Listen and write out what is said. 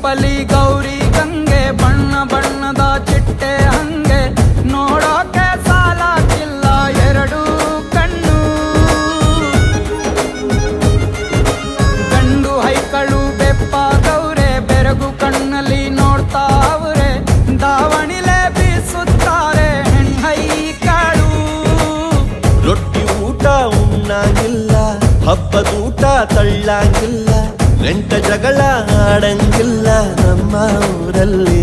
ರೂಪಲಿ ಗೌರಿ ಗಂಗೆ, ಬಣ್ಣ ಬಣ್ಣದ ಚಿಟ್ಟೆ ಹಂಗೆ, ನೋಡೋಕೆ ಸಾಲಾಗಿಲ್ಲ ಎರಡು ಕಣ್ಣು. ಗಂಡು ಹೈಕಳು ಬೆಪ್ಪಾಗವ್ರೆ, ಬೆರಗು ಕಣ್ಣಲ್ಲಿ ನೋಡ್ತಾ ಅವ್ರೆ, ದಾವಣಿಲೆ ಬೀಸುತ್ತಾರೆ ಹೆಣ್ಣೈಕಳು. ರೊಟ್ಟಿ ಊಟ ಉಣ್ಣಾಗಿಲ್ಲ, ಹಬ್ಬದೂಟ ತಳ್ಳಾಗಿಲ್ಲ, ನೆಂಟ ಜಗಳ ಆಡಂಗಿಲ್ಲ ನಮ್ಮ ಊರಲ್ಲಿ.